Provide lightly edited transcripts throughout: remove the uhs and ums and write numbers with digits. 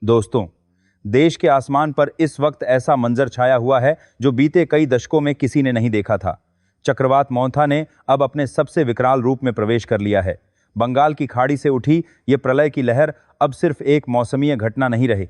दोस्तों, देश के आसमान पर इस वक्त ऐसा मंजर छाया हुआ है जो बीते कई दशकों में किसी ने नहीं देखा था। चक्रवात मोंथा ने अब अपने सबसे विकराल रूप में प्रवेश कर लिया है। बंगाल की खाड़ी से उठी ये प्रलय की लहर अब सिर्फ एक मौसमीय घटना नहीं रही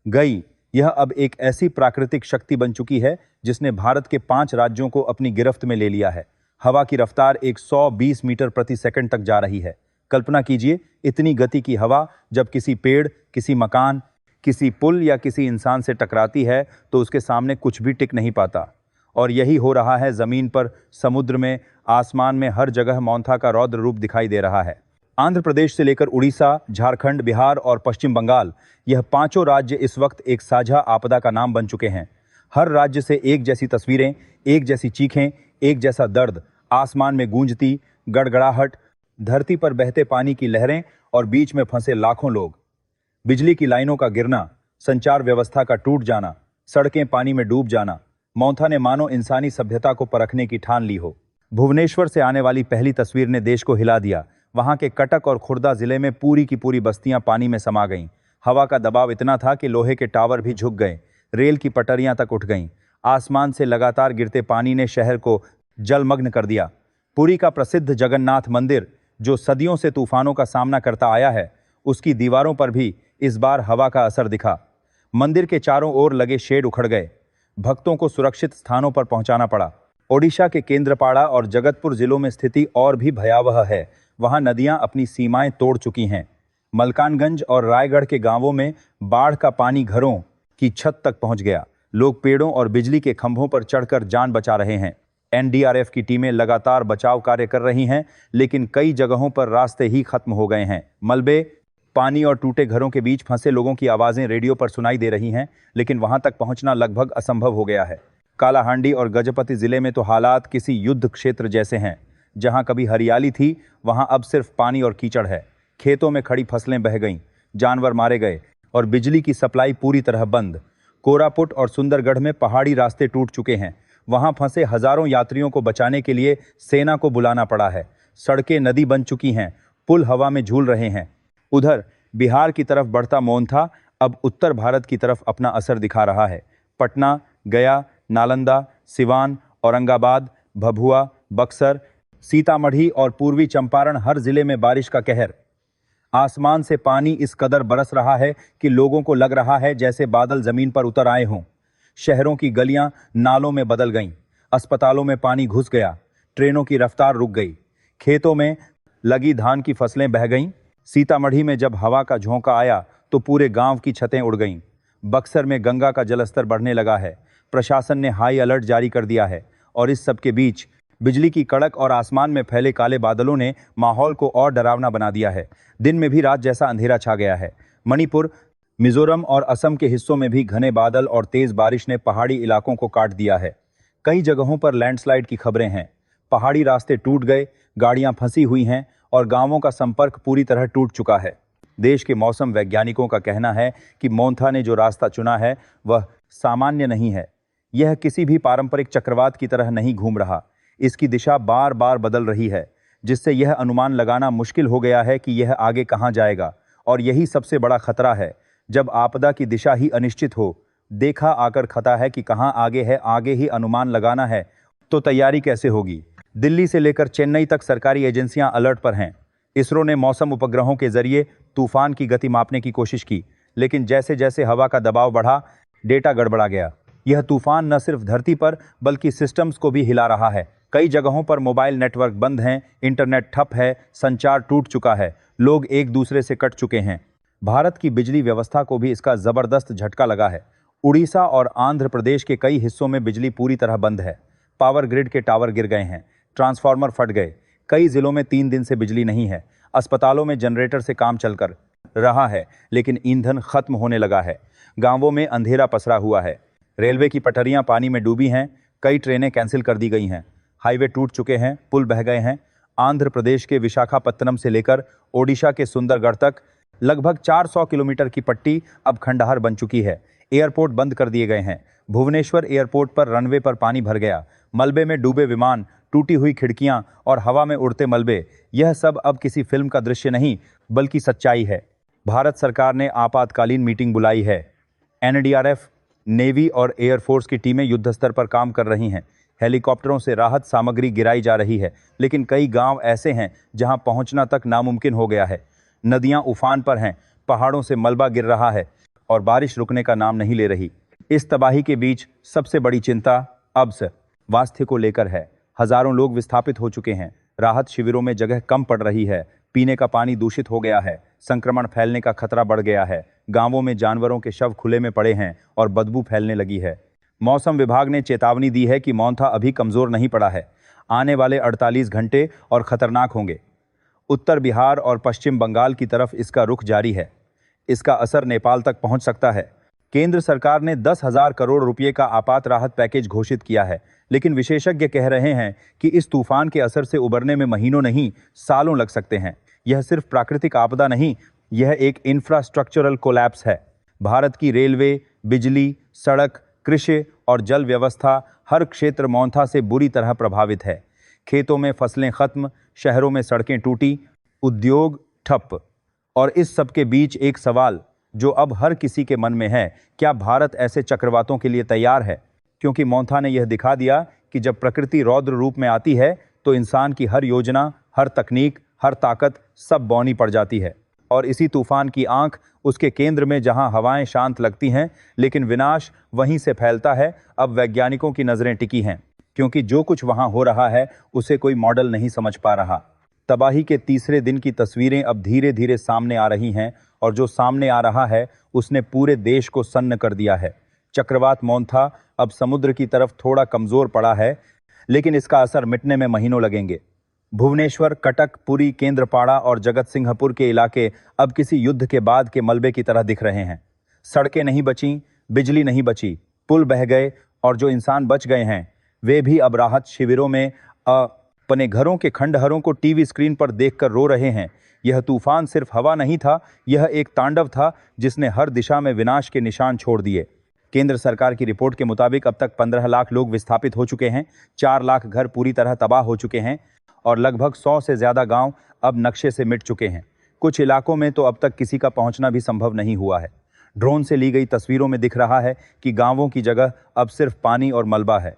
गई, यह अब एक ऐसी प्राकृतिक शक्ति बन चुकी है जिसने भारत के 5 राज्यों को अपनी गिरफ्त में ले लिया है। हवा की रफ्तार 120 मीटर प्रति सेकंड तक जा रही है। कल्पना कीजिए, इतनी गति की हवा जब किसी पेड़, किसी मकान, किसी पुल या किसी इंसान से टकराती है तो उसके सामने कुछ भी टिक नहीं पाता। और यही हो रहा है जमीन पर, समुद्र में, आसमान में, हर जगह मोंथा का रौद्र रूप दिखाई दे रहा है। आंध्र प्रदेश से लेकर उड़ीसा, झारखंड, बिहार और पश्चिम बंगाल, यह 5 राज्य इस वक्त एक साझा आपदा का नाम बन चुके हैं। हर राज्य से एक जैसी तस्वीरें, एक जैसी चीखें, एक जैसा दर्द। आसमान में गूंजती गड़गड़ाहट, धरती पर बहते पानी की लहरें और बीच में फंसे लाखों लोग। बिजली की लाइनों का गिरना, संचार व्यवस्था का टूट जाना, सड़कें पानी में डूब जाना। मोंथा ने मानो इंसानी सभ्यता को परखने की ठान ली हो। भुवनेश्वर से आने वाली पहली तस्वीर ने देश को हिला दिया। वहां के कटक और खुर्दा जिले में पूरी की पूरी बस्तियां पानी में समा गईं। हवा का दबाव इतना था कि लोहे के टावर भी झुक गए, रेल की पटरियां तक उठ गईं। आसमान से लगातार गिरते पानी ने शहर को जलमग्न कर दिया। पुरी का प्रसिद्ध जगन्नाथ मंदिर, जो सदियों से तूफानों का सामना करता आया है, उसकी दीवारों पर भी इस बार हवा का असर दिखा। मंदिर के चारों ओर लगे शेड उखड़ गए। भक्तों को सुरक्षित स्थानों पर पहुंचाना पड़ा। ओडिशा के केंद्रपाड़ा और जगतपुर जिलों में स्थिति और भी भयावह है। वहां नदियां अपनी सीमाएं तोड़ चुकी हैं। मलकानगंज और रायगढ़ के गांवों में बाढ़ का पानी घरों की छत तक पहुंच गया। लोग पेड़ों और बिजली के खंभों पर चढ़कर जान बचा रहे हैं। एनडीआरएफ की टीमें लगातार बचाव कार्य कर रही हैं, लेकिन कई जगहों पर रास्ते ही खत्म हो गए हैं। मलबे, पानी और टूटे घरों के बीच फंसे लोगों की आवाजें रेडियो पर सुनाई दे रही हैं, लेकिन वहां तक पहुंचना लगभग असंभव हो गया है। कालाहांडी और गजपति जिले में तो हालात किसी युद्ध क्षेत्र जैसे हैं। जहां कभी हरियाली थी, वहां अब सिर्फ पानी और कीचड़ है। खेतों में खड़ी फसलें बह गईं, जानवर मारे गए और बिजली की सप्लाई पूरी तरह बंद। कोरापुट और सुंदरगढ़ में पहाड़ी रास्ते टूट चुके हैं। वहां फंसे हजारों यात्रियों को बचाने के लिए सेना को बुलाना पड़ा है। सड़कें नदी बन चुकी हैं, पुल हवा में झूल रहे हैं। उधर बिहार की तरफ बढ़ता मोंथा अब उत्तर भारत की तरफ अपना असर दिखा रहा है। पटना, गया, नालंदा, सिवान, औरंगाबाद, भभुआ, बक्सर, सीतामढ़ी और पूर्वी चंपारण, हर जिले में बारिश का कहर। आसमान से पानी इस कदर बरस रहा है कि लोगों को लग रहा है जैसे बादल जमीन पर उतर आए हों। शहरों की गलियां नालों में बदल गईं। अस्पतालों में पानी घुस गया। ट्रेनों की रफ्तार रुक गई। खेतों में लगी धान की फसलें बह गईं। सीतामढ़ी में जब हवा का झोंका आया तो पूरे गांव की छतें उड़ गईं। बक्सर में गंगा का जलस्तर बढ़ने लगा है। प्रशासन ने हाई अलर्ट जारी कर दिया है। और इस सब के बीच बिजली की कड़क और आसमान में फैले काले बादलों ने माहौल को और डरावना बना दिया है। दिन में भी रात जैसा अंधेरा छा गया है। मणिपुर, मिजोरम और असम के हिस्सों में भी घने बादल और तेज बारिश ने पहाड़ी इलाकों को काट दिया है। कई जगहों पर लैंडस्लाइड की खबरें हैं। पहाड़ी रास्ते टूट गए, गाड़ियां फंसी हुई हैं और गांवों का संपर्क पूरी तरह टूट चुका है। देश के मौसम वैज्ञानिकों का कहना है कि मोंथा ने जो रास्ता चुना है वह सामान्य नहीं है। यह किसी भी पारंपरिक चक्रवात की तरह नहीं घूम रहा। इसकी दिशा बार बार बदल रही है, जिससे यह अनुमान लगाना मुश्किल हो गया है कि यह आगे कहां जाएगा। और यही सबसे बड़ा खतरा है। जब आपदा की दिशा ही अनिश्चित हो, देखा आकर खता है कि कहां आगे है, आगे ही अनुमान लगाना है, तो तैयारी कैसे होगी। दिल्ली से लेकर चेन्नई तक सरकारी एजेंसियां अलर्ट पर हैं। इसरो ने मौसम उपग्रहों के जरिए तूफान की गति मापने की कोशिश की, लेकिन जैसे जैसे हवा का दबाव बढ़ा, डेटा गड़बड़ा गया। यह तूफान न सिर्फ धरती पर बल्कि सिस्टम्स को भी हिला रहा है। कई जगहों पर मोबाइल नेटवर्क बंद हैं, इंटरनेट ठप है, संचार टूट चुका है, लोग एक दूसरे से कट चुके हैं। भारत की बिजली व्यवस्था को भी इसका जबरदस्त झटका लगा है। उड़ीसा और आंध्र प्रदेश के कई हिस्सों में बिजली पूरी तरह बंद है। पावर ग्रिड के टावर गिर गए हैं, ट्रांसफार्मर फट गए। कई जिलों में 3 दिन से बिजली नहीं है। अस्पतालों में जनरेटर से काम चलकर रहा है, लेकिन ईंधन खत्म होने लगा है। गांवों में अंधेरा पसरा हुआ है। रेलवे की पटरियां पानी में डूबी हैं। कई ट्रेनें कैंसिल कर दी गई हैं। हाईवे टूट चुके हैं, पुल बह गए हैं। आंध्र प्रदेश के विशाखापत्तनम से लेकर ओडिशा के सुंदरगढ़ तक लगभग 400 किलोमीटर की पट्टी अब खंडहर बन चुकी है। एयरपोर्ट बंद कर दिए गए हैं। भुवनेश्वर एयरपोर्ट पर रनवे पर पानी भर गया। मलबे में डूबे विमान, टूटी हुई खिड़कियां और हवा में उड़ते मलबे, यह सब अब किसी फिल्म का दृश्य नहीं बल्कि सच्चाई है। भारत सरकार ने आपातकालीन मीटिंग बुलाई है। एनडीआरएफ, नेवी और एयरफोर्स की टीमें युद्ध स्तर पर काम कर रही हैं। हेलीकॉप्टरों से राहत सामग्री गिराई जा रही है, लेकिन कई गांव ऐसे हैं जहां पहुंचना तक नामुमकिन हो गया है। नदियां उफान पर हैं, पहाड़ों से मलबा गिर रहा है और बारिश रुकने का नाम नहीं ले रही। इस तबाही के बीच सबसे बड़ी चिंता अब स्वास्थ्य को लेकर है। हजारों लोग विस्थापित हो चुके हैं। राहत शिविरों में जगह कम पड़ रही है। पीने का पानी दूषित हो गया है। संक्रमण फैलने का खतरा बढ़ गया है। गांवों में जानवरों के शव खुले में पड़े हैं और बदबू फैलने लगी है। मौसम विभाग ने चेतावनी दी है कि मॉनथा अभी कमजोर नहीं पड़ा है। आने वाले 48 घंटे और खतरनाक होंगे। उत्तर बिहार और पश्चिम बंगाल की तरफ इसका रुख जारी है। इसका असर नेपाल तक पहुंच सकता है। केंद्र सरकार ने 10,000 करोड़ रुपए का आपात राहत पैकेज घोषित किया है, लेकिन विशेषज्ञ कह रहे हैं कि इस तूफान के असर से उबरने में महीनों नहीं, सालों लग सकते हैं। यह सिर्फ प्राकृतिक आपदा नहीं, यह एक इंफ्रास्ट्रक्चरल कोलैप्स है। भारत की रेलवे, बिजली, सड़क, कृषि और जल व्यवस्था हर क्षेत्र मॉनथा से बुरी तरह प्रभावित है। खेतों में फसलें खत्म, शहरों में सड़कें टूटी, उद्योग ठप। और इस सब के बीच एक सवाल जो अब हर किसी के मन में है, क्या भारत ऐसे चक्रवातों के लिए तैयार है? क्योंकि मॉनथा ने यह दिखा दिया कि जब प्रकृति रौद्र रूप में आती है तो इंसान की हर योजना, हर तकनीक, हर ताकत सब बौनी पड़ जाती है। और इसी तूफान की आंख उसके केंद्र में, जहां हवाएं शांत लगती हैं लेकिन विनाश वहीं से फैलता है। अब वैज्ञानिकों की नजरें टिकी हैं, क्योंकि जो कुछ वहां हो रहा है उसे कोई मॉडल नहीं समझ पा रहा। तबाही के तीसरे दिन की तस्वीरें अब धीरे धीरे सामने आ रही हैं, और जो सामने आ रहा है उसने पूरे देश को सन्न कर दिया है। चक्रवात मॉनथा अब समुद्र की तरफ थोड़ा कमजोर पड़ा है, लेकिन इसका असर मिटने में महीनों लगेंगे। भुवनेश्वर, कटक, पुरी, केंद्रपाड़ा और जगत सिंहपुर के इलाके अब किसी युद्ध के बाद के मलबे की तरह दिख रहे हैं। सड़कें नहीं बचीं, बिजली नहीं बची, पुल बह गए, और जो इंसान बच गए हैं वे भी अब राहत शिविरों में अपने घरों के खंडहरों को टीवी स्क्रीन पर देखकर रो रहे हैं। यह तूफान सिर्फ हवा नहीं था, यह एक तांडव था जिसने हर दिशा में विनाश के निशान छोड़ दिए। केंद्र सरकार की रिपोर्ट के मुताबिक अब तक 15 लाख लोग विस्थापित हो चुके हैं, 4 लाख घर पूरी तरह तबाह हो चुके हैं और लगभग 100 से ज्यादा गांव अब नक्शे से मिट चुके हैं। कुछ इलाकों में तो अब तक किसी का पहुंचना भी संभव नहीं हुआ है। ड्रोन से ली गई तस्वीरों में दिख रहा है कि गांवों की जगह अब सिर्फ पानी और मलबा है।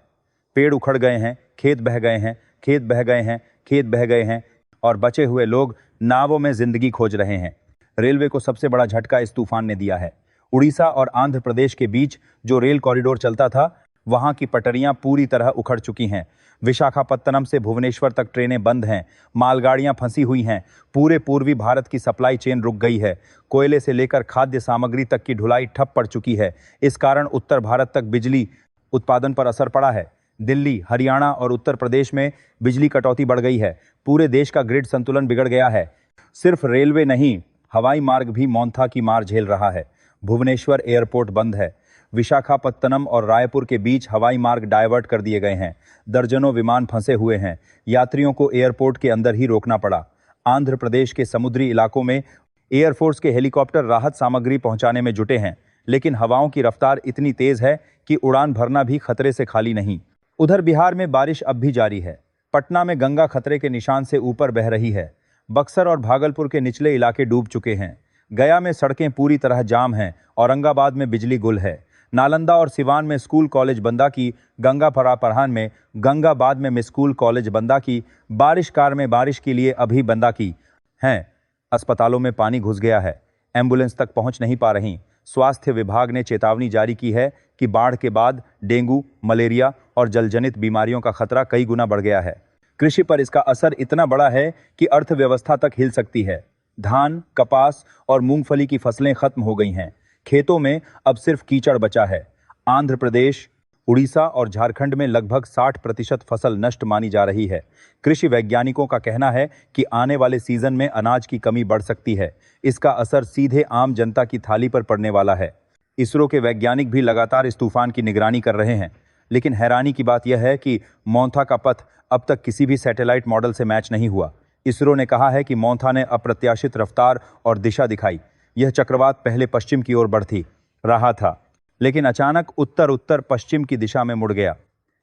पेड़ उखड़ गए हैं, खेत बह गए हैं, खेत बह गए हैं, खेत बह गए हैं, और बचे हुए लोग नावों में जिंदगी खोज रहे हैं। रेलवे को सबसे बड़ा झटका इस तूफान ने दिया है। उड़ीसा और आंध्र प्रदेश के बीच जो रेल कॉरिडोर चलता था, वहां की पटरियां पूरी तरह उखड़ चुकी हैं। विशाखापत्तनम से भुवनेश्वर तक ट्रेनें बंद हैं, मालगाड़ियां फंसी हुई हैं, पूरे पूर्वी भारत की सप्लाई चेन रुक गई है। कोयले से लेकर खाद्य सामग्री तक की ढुलाई ठप पड़ चुकी है। इस कारण उत्तर भारत तक बिजली उत्पादन पर असर पड़ा है। दिल्ली, हरियाणा और उत्तर प्रदेश में बिजली कटौती बढ़ गई है। पूरे देश का ग्रिड संतुलन बिगड़ गया है। सिर्फ रेलवे नहीं, हवाई मार्ग भी मॉनथा की मार झेल रहा है। भुवनेश्वर एयरपोर्ट बंद है। विशाखापत्तनम और रायपुर के बीच हवाई मार्ग डायवर्ट कर दिए गए हैं। दर्जनों विमान फंसे हुए हैं। यात्रियों को एयरपोर्ट के अंदर ही रोकना पड़ा। आंध्र प्रदेश के समुद्री इलाकों में एयरफोर्स के हेलीकॉप्टर राहत सामग्री पहुंचाने में जुटे हैं, लेकिन हवाओं की रफ्तार इतनी तेज है कि उड़ान भरना भी खतरे से खाली नहीं। उधर बिहार में बारिश अब भी जारी है। पटना में गंगा खतरे के निशान से ऊपर बह रही है। बक्सर और भागलपुर के निचले इलाके डूब चुके हैं। गया में सड़कें पूरी तरह जाम हैं। औरंगाबाद में बिजली गुल है। नालंदा और सिवान में स्कूल कॉलेज बंदा की। गंगापरापरहान में गंगाबाद में स्कूल कॉलेज बंदा की। बारिश कार में बारिश के लिए अभी बंदा की हैं। अस्पतालों में पानी घुस गया है। एम्बुलेंस तक पहुंच नहीं पा रही। स्वास्थ्य विभाग ने चेतावनी जारी की है कि बाढ़ के बाद डेंगू, मलेरिया और जलजनित बीमारियों का खतरा कई गुना बढ़ गया है। कृषि पर इसका असर इतना बड़ा है कि अर्थव्यवस्था तक हिल सकती है। धान, कपास और मूंगफली की फसलें खत्म हो गई हैं। खेतों में अब सिर्फ कीचड़ बचा है। आंध्र प्रदेश, उड़ीसा और झारखंड में लगभग 60% फसल नष्ट मानी जा रही है। कृषि वैज्ञानिकों का कहना है कि आने वाले सीजन में अनाज की कमी बढ़ सकती है। इसका असर सीधे आम जनता की थाली पर पड़ने वाला है। इसरो के वैज्ञानिक भी लगातार इस तूफान की निगरानी कर रहे हैं, लेकिन हैरानी की बात यह है कि मॉनथा का पथ अब तक किसी भी सैटेलाइट मॉडल से मैच नहीं हुआ। इसरो ने कहा है कि मॉनथा ने अप्रत्याशित रफ्तार और दिशा दिखाई। यह चक्रवात पहले पश्चिम की ओर बढ़ती रहा था, लेकिन अचानक उत्तर उत्तर पश्चिम की दिशा में मुड़ गया।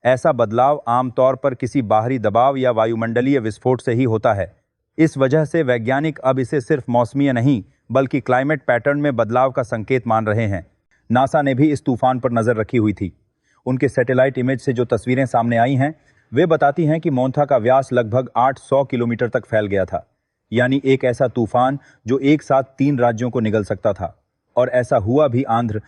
ऐसा बदलाव आमतौर पर किसी बाहरी दबाव या वायुमंडलीय विस्फोट से ही होता है। इस वजह से वैज्ञानिक अब इसे सिर्फ मौसमीय नहीं बल्कि क्लाइमेट पैटर्न में बदलाव का संकेत मान रहे हैं। नासा ने भी इस तूफान पर नजर रखी हुई थी। उनके सैटेलाइट इमेज से जो तस्वीरें सामने आई हैं, वे बताती हैं कि मोंथा का व्यास लगभग 800 किलोमीटर तक फैल गया था। यानी एक ऐसा तूफान जो एक साथ 3 राज्यों को निगल सकता था। और ऐसा हुआ भी। आंध्र,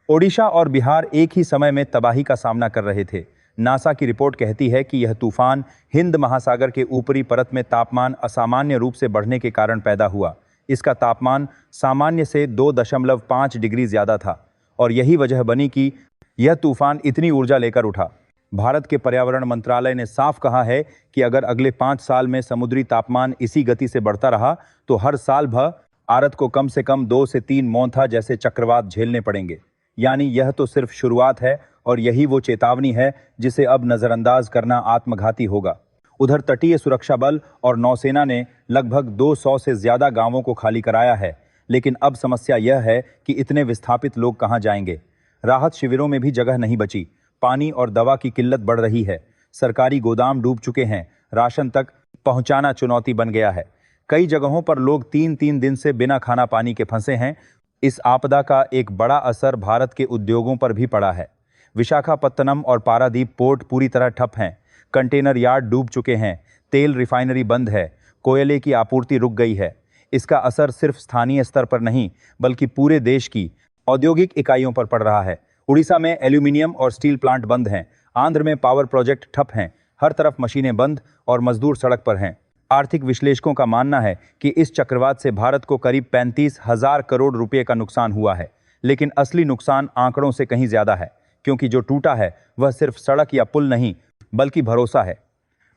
ओडिशा और बिहार एक ही समय में तबाही का सामना कर रहे थे। नासा की रिपोर्ट कहती है कि यह तूफान हिंद महासागर के ऊपरी परत में तापमान असामान्य रूप से बढ़ने के कारण पैदा हुआ। इसका तापमान सामान्य से 2.5 डिग्री ज्यादा था और यही वजह बनी कि यह तूफान इतनी ऊर्जा लेकर उठा। भारत के पर्यावरण मंत्रालय ने साफ कहा है कि अगर अगले 5 साल में समुद्री तापमान इसी गति से बढ़ता रहा तो हर साल भारत को कम से कम 2 से 3 मोंथा जैसे चक्रवात झेलने पड़ेंगे। यानी यह तो सिर्फ शुरुआत है और यही वो चेतावनी है जिसे अब नजरअंदाज करना आत्मघाती होगा। उधर तटीय सुरक्षा बल और नौसेना ने लगभग 200 से ज्यादा गांवों को खाली कराया है, लेकिन अब समस्या यह है कि इतने विस्थापित लोग कहां जाएंगे। राहत शिविरों में भी जगह नहीं बची। पानी और दवा की किल्लत बढ़ रही है। सरकारी गोदाम डूब चुके हैं। राशन तक पहुंचाना चुनौती बन गया है। कई जगहों पर लोग 3-3 दिन से बिना खाना पानी के फंसे हैं। इस आपदा का एक बड़ा असर भारत के उद्योगों पर भी पड़ा है। विशाखापत्तनम और पारादीप पोर्ट पूरी तरह ठप हैं। कंटेनर यार्ड डूब चुके हैं। तेल रिफाइनरी बंद है। कोयले की आपूर्ति रुक गई है। इसका असर सिर्फ स्थानीय स्तर पर नहीं बल्कि पूरे देश की औद्योगिक इकाइयों पर पड़ रहा है। उड़ीसा में एल्यूमिनियम और स्टील प्लांट बंद हैं। आंध्र में पावर प्रोजेक्ट ठप हैं। हर तरफ मशीनें बंद और मजदूर सड़क पर हैं। आर्थिक विश्लेषकों का मानना है कि इस चक्रवात से भारत को करीब 35,000 करोड़ रुपए का नुकसान हुआ है। लेकिन असली नुकसान आंकड़ों से कहीं ज्यादा है, क्योंकि जो टूटा है वह सिर्फ सड़क या पुल नहीं बल्कि भरोसा है।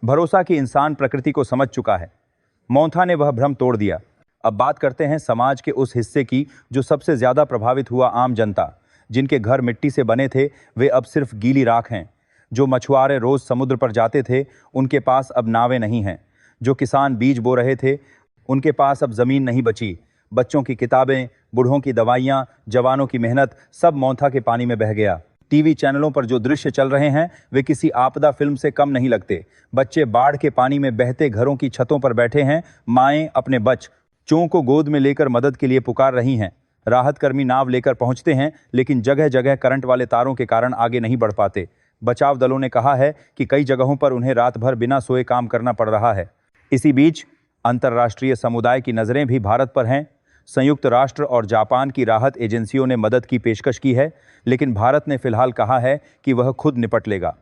भरोसा कि इंसान प्रकृति को समझ चुका है। मोंथा ने वह भ्रम तोड़ दिया। अब बात करते हैं समाज के उस हिस्से की जो सबसे ज्यादा प्रभावित हुआ, आम जनता। जिनके घर मिट्टी से बने थे वे अब सिर्फ गीली राख हैं। जो मछुआरे रोज समुद्र पर जाते थे उनके पास अब नावें नहीं हैं। जो किसान बीज बो रहे थे उनके पास अब जमीन नहीं बची। बच्चों की किताबें, बूढ़ों की दवाइयाँ, जवानों की मेहनत सब मोंथा के पानी में बह गया। टीवी चैनलों पर जो दृश्य चल रहे हैं वे किसी आपदा फिल्म से कम नहीं लगते। बच्चे बाढ़ के पानी में बहते घरों की छतों पर बैठे हैं। माएँ अपने बच्चों को गोद में लेकर मदद के लिए पुकार रही हैं। राहत कर्मी नाव लेकर पहुंचते हैं, लेकिन जगह जगह करंट वाले तारों के कारण आगे नहीं बढ़ पाते। बचाव दलों ने कहा है कि कई जगहों पर उन्हें रात भर बिना सोए काम करना पड़ रहा है। इसी बीच अंतर्राष्ट्रीय समुदाय की नज़रें भी भारत पर हैं। संयुक्त राष्ट्र और जापान की राहत एजेंसियों ने मदद की पेशकश की है, लेकिन भारत ने फिलहाल कहा है कि वह खुद निपट लेगा।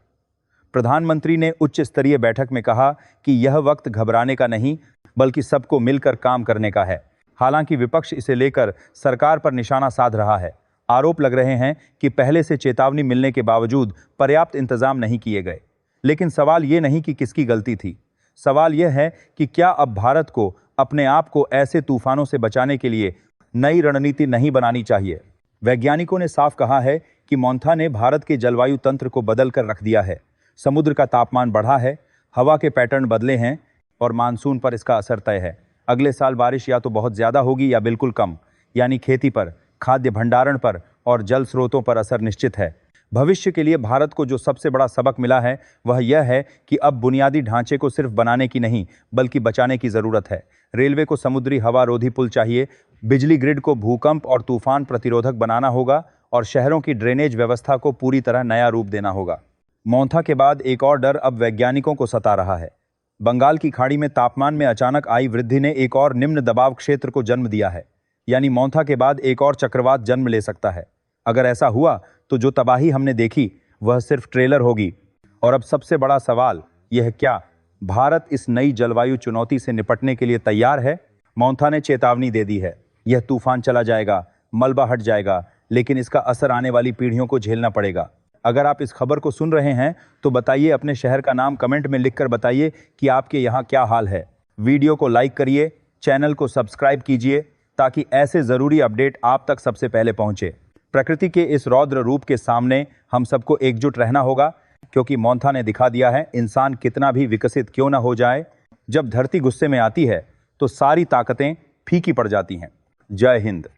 प्रधानमंत्री ने उच्च स्तरीय बैठक में कहा कि यह वक्त घबराने का नहीं बल्कि सबको मिलकर काम करने का है। हालांकि विपक्ष इसे लेकर सरकार पर निशाना साध रहा है। आरोप लग रहे हैं कि पहले से चेतावनी मिलने के बावजूद पर्याप्त इंतजाम नहीं किए गए। लेकिन सवाल ये नहीं कि किसकी गलती थी। सवाल यह है कि क्या अब भारत को अपने आप को ऐसे तूफानों से बचाने के लिए नई रणनीति नहीं बनानी चाहिए। वैज्ञानिकों ने साफ कहा है कि मोंथा ने भारत के जलवायु तंत्र को बदल कर रख दिया है। समुद्र का तापमान बढ़ा है, हवा के पैटर्न बदले हैं और मानसून पर इसका असर तय है। अगले साल बारिश या तो बहुत ज़्यादा होगी या बिल्कुल कम। यानी खेती पर, खाद्य भंडारण पर और जल स्रोतों पर असर निश्चित है। भविष्य के लिए भारत को जो सबसे बड़ा सबक मिला है वह यह है कि अब बुनियादी ढांचे को सिर्फ बनाने की नहीं बल्कि बचाने की ज़रूरत है। रेलवे को समुद्री हवा रोधी पुल चाहिए, बिजली ग्रिड को भूकंप और तूफान प्रतिरोधक बनाना होगा और शहरों की ड्रेनेज व्यवस्था को पूरी तरह नया रूप देना होगा। मोंथा के बाद एक और डर अब वैज्ञानिकों को सता रहा है। बंगाल की खाड़ी में तापमान में अचानक आई वृद्धि ने एक और निम्न दबाव क्षेत्र को जन्म दिया है। यानी मोंथा के बाद एक और चक्रवात जन्म ले सकता है। अगर ऐसा हुआ तो जो तबाही हमने देखी वह सिर्फ ट्रेलर होगी। और अब सबसे बड़ा सवाल यह, क्या भारत इस नई जलवायु चुनौती से निपटने के लिए तैयार है? मोंथा ने चेतावनी दे दी है। यह तूफान चला जाएगा, मलबा हट जाएगा, लेकिन इसका असर आने वाली पीढ़ियों को झेलना पड़ेगा। अगर आप इस खबर को सुन रहे हैं तो बताइए, अपने शहर का नाम कमेंट में लिखकर बताइए कि आपके यहाँ क्या हाल है। वीडियो को लाइक करिए, चैनल को सब्सक्राइब कीजिए ताकि ऐसे ज़रूरी अपडेट आप तक सबसे पहले पहुँचे। प्रकृति के इस रौद्र रूप के सामने हम सबको एकजुट रहना होगा, क्योंकि मोंथा ने दिखा दिया है इंसान कितना भी विकसित क्यों ना हो जाए, जब धरती गुस्से में आती है तो सारी ताकतें फीकी पड़ जाती हैं। जय हिंद।